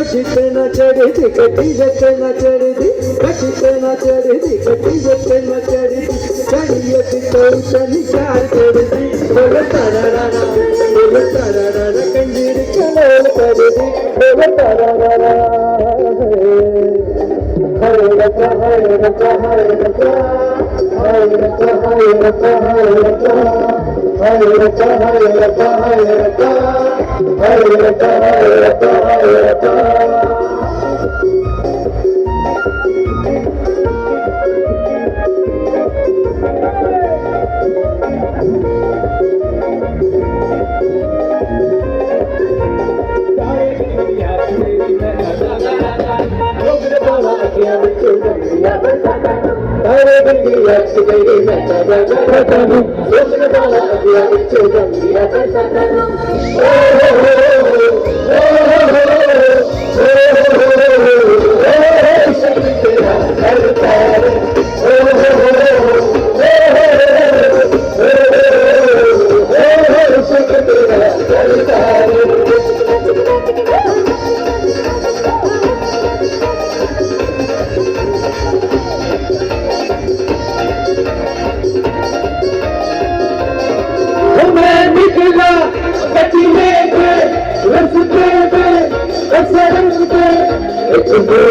कटितन चढ़ी कटिजतन चढ़ी कटितन चढ़ी कटिजतन चढ़ी चढ़ियत कौशन चार चढ़ी बोल तारा कंजीर कलोल चढ़ी बोल तारा हरे रचा हरे रचा हरे रचा हरे रचा हरे रचा हरे रचा हरे रचा हरे रचा हरे रचा हरे रचा हरे रचा हरे रचा Hare Ganga, Ganga, It's a good